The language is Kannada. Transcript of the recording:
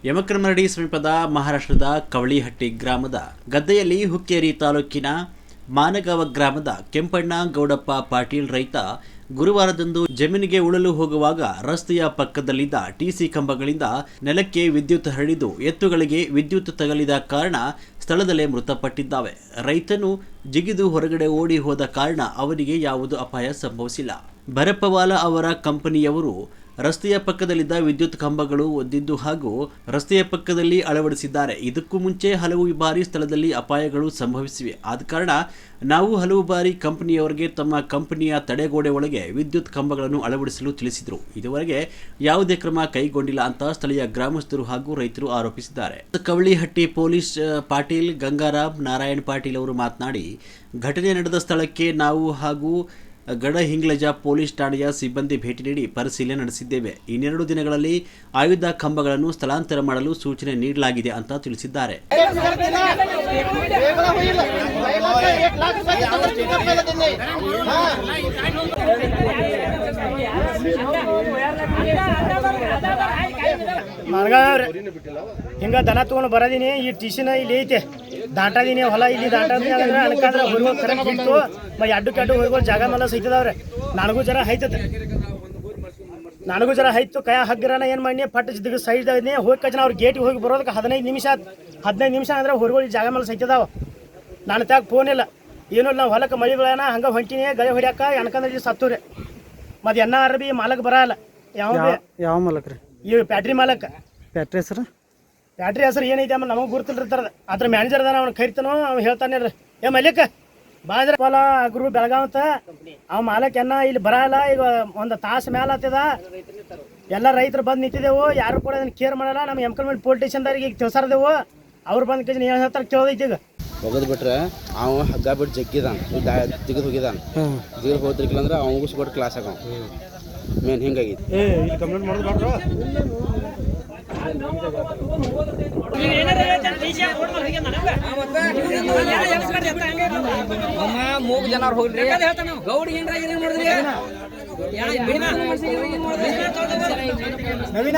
ಯಮಕರಮರಡಿ ಸಮೀಪದ ಮಹಾರಾಷ್ಟ್ರದ ಕವಳಿಹಟ್ಟಿ ಗ್ರಾಮದ ಗದ್ದೆಯಲ್ಲಿ ಹುಕ್ಕೇರಿ ತಾಲೂಕಿನ ಮಾನಗಾವ ಗ್ರಾಮದ ಕೆಂಪಣ್ಣ ಗೌಡಪ್ಪ ಪಾಟೀಲ್ ರೈತ ಗುರುವಾರದಂದು ಜಮೀನಿಗೆ ಉಳಲು ಹೋಗುವಾಗ ರಸ್ತೆಯ ಪಕ್ಕದಲ್ಲಿದ್ದ ಟಿಸಿ ಕಂಬಗಳಿಂದ ನೆಲಕ್ಕೆ ವಿದ್ಯುತ್ ಹರಿದು ಎತ್ತುಗಳಿಗೆ ವಿದ್ಯುತ್ ತಗುಲಿದ ಕಾರಣ ಸ್ಥಳದಲ್ಲೇ ಮೃತಪಟ್ಟಿದ್ದಾವೆ. ರೈತನು ಜಿಗಿದು ಹೊರಗಡೆ ಓಡಿ ಹೋದ ಕಾರಣ ಅವರಿಗೆ ಯಾವುದೇ ಅಪಾಯ ಸಂಭವಿಸಿಲ್ಲ. ಭರಪ್ಪವಾಲ ಅವರ ಕಂಪನಿಯವರು ರಸ್ತೆಯ ಪಕ್ಕದಲ್ಲಿದ್ದ ವಿದ್ಯುತ್ ಕಂಬಗಳು ಒದ್ದಿದ್ದು ಹಾಗೂ ರಸ್ತೆಯ ಪಕ್ಕದಲ್ಲಿ ಅಳವಡಿಸಿದ್ದಾರೆ. ಇದಕ್ಕೂ ಮುಂಚೆ ಹಲವು ಬಾರಿ ಸ್ಥಳದಲ್ಲಿ ಅಪಾಯಗಳು ಸಂಭವಿಸಿವೆ. ಆದ ಕಾರಣ ನಾವು ಹಲವು ಬಾರಿ ಕಂಪನಿಯವರಿಗೆ ತಮ್ಮ ಕಂಪನಿಯ ತಡೆಗೋಡೆ ಒಳಗೆ ವಿದ್ಯುತ್ ಕಂಬಗಳನ್ನು ಅಳವಡಿಸಲು ತಿಳಿಸಿದರು. ಇದುವರೆಗೆ ಯಾವುದೇ ಕ್ರಮ ಕೈಗೊಂಡಿಲ್ಲ ಅಂತ ಸ್ಥಳೀಯ ಗ್ರಾಮಸ್ಥರು ಹಾಗೂ ರೈತರು ಆರೋಪಿಸಿದ್ದಾರೆ. ಕವಳಿಹಟ್ಟಿ ಪೊಲೀಸ್ ಪಾಟೀಲ್ ಗಂಗಾರಾಮ್ ನಾರಾಯಣ್ ಪಾಟೀಲ್ ಅವರು ಮಾತನಾಡಿ, ಘಟನೆ ನಡೆದ ಸ್ಥಳಕ್ಕೆ ನಾವು ಹಾಗೂ ಗಡಹಿಂಗ್ಲಜ ಪೊಲೀಸ್ ಠಾಣೆಯ ಸಿಬ್ಬಂದಿ ಭೇಟಿ ನೀಡಿ ಪರಿಶೀಲನೆ ನಡೆಸಿದ್ದೇವೆ. ಇನ್ನೆರಡು ದಿನಗಳಲ್ಲಿ ಆಯುಧ ಕಂಬಗಳನ್ನು ಸ್ಥಳಾಂತರ ಮಾಡಲು ಸೂಚನೆ ನೀಡಲಾಗಿದೆ ಅಂತ ತಿಳಿಸಿದ್ದಾರೆ. ಹಿಂಗ ದನ ತಗೊಂಡು ಬರೋದಿನಿ, ಈ ಟಿಸಿನ ಇಲ್ಲಿ ಐತೆ ದಾಟಾದೀನಿ, ಹೊಲ ಇಲ್ಲಿ ದಾಟಾದೀನಿ ಅಂದ್ರೆ ಅನ್ಕಂದ್ರೆ ಹೊರಗೆ ಕರೆಕ್ಟ್ ಬಿಟ್ಟು ಎಡ್ಡು ಕೆಡ್ಡು ಹೊರಗೋದು ಜಾಗ ಮೇಲೆ ಸೈತದವ್ರೆ. ನನಗೂ ಜರ ಹೈತದೆ, ನನಗೂ ಜರ ಹೈತು ಕೈ ಹಗ್ಗರನ ಏನು ಮಾಡಿ ಪಟ್ಟು ಜಿದ್ದಿಗೆ ಸೈಡ್ ಹೋಗಿ ಕಜ್ಜನ ಅವ್ರ ಗೇಟಿಗೆ ಹೋಗಿ ಬರೋದಕ್ಕೆ 15 ನಿಮಿಷ ಆಯ್ತು. 15 ನಿಮಿಷ ಅಂದ್ರೆ ಹೊರಗೋಗಿ ಜಾಗ ಮೇಲೆ ಸೈತದಾವ. ನಾನು ತ್ಯಾಗ ಫೋನ್ ಇಲ್ಲ ಏನೂ ಇಲ್ಲ. ನಾವು ಹೊಲಕ್ಕೆ ಮಳೆ ಬೆಳೆಯೋಣ ಹಂಗೆ ಹೊಂಟಿನಿ ಗಳೆ ಹೊಡ್ಯಾಕ ಅನ್ಕಂದ್ರೆ ಸತ್ತೂರಿ. ಮತ್ತು ಎನ್ನ ಬಿ ಮಾಲಕ್ ಬರಲ್ಲ. ಯಾವ ಮಾಲಕ್ ರೀ? ಈ ಫ್ಯಾಕ್ಟ್ರಿ ಮಾಲಕ್. ಫ್ಯಾಕ್ಟ್ರಿ ಹೆಸರು? ಫ್ಯಾಕ್ಟ್ರಿ ಹೆಸರು ಏನೈತೆ ಆಮೇಲೆ ನಮಗೆ ಗುರುತಿರ್ತಾರ. ಅದ್ರ ಮ್ಯಾನೇಜರ್ ಅದಾನ, ಅವ್ನು ಕರಿತಾನೋ ಅವ್ನು ಹೇಳ್ತಾನೆ ರೀ, ಏ ಮಲ್ಲಿಕ ಬಾಂದ್ರ ಹೊಲ ಗುರು ಬೆಳಗಾವಂತ ಅವ್ ಮಾಲಕ್ ಇಲ್ಲಿ ಬರಲ್ಲ. ಈಗ ಒಂದು ತಾಸು ಮೇಲೆ ಆಗ್ತದ, ಎಲ್ಲ ರೈತರು ಬಂದು ನಿಂತಿದ್ದೆವು, ಯಾರು ಕೂಡ ಅದನ್ನು ಕೇರ್ ಮಾಡಲ್ಲ. ನಮ್ಮ ಯಮಕರಮರಡಿ ಪೊಲೀಸ್ ಸ್ಟೇಷನ್ದವ್ರಿಗೆ ಈಗ ತಿಳ್ಸಾರದೆವು. ಅವ್ರು ಬಂದು ಕಜ್ ಏನು ಹೇಳ್ತಾರೆ ಕೇಳೋದೈತಿ. ಈಗ ಹೋಗೋದು ಬಿಟ್ರೆ ಅವ ಹಗ್ಗ ಬಿಟ್ಟು ಜಗ್ಗಿದಾನ, ಜಿಗಿದು ಹೋಗಿದಾನ. ಜಿಗಿದು ಹೋದ್ರಿಕಿಲ್ಲ ಅಂದ್ರೆ ಅವಂಗೂ ಸುಟ್ಟು ಕ್ಲಾಸ್ ಆಗ ಮೇನ್ ಹಿಂಗಾಗಿತ್ತು. ಕಂಪ್ಲೇಂಟ್ ಮಾಡೋದು ಮೂಗು ಜನ ಹೋಗ್ರಿ ಗೌಡಿ ಏನ್ರಾಗಿ ಮಾಡಿದ್ರಿ ನವೀನ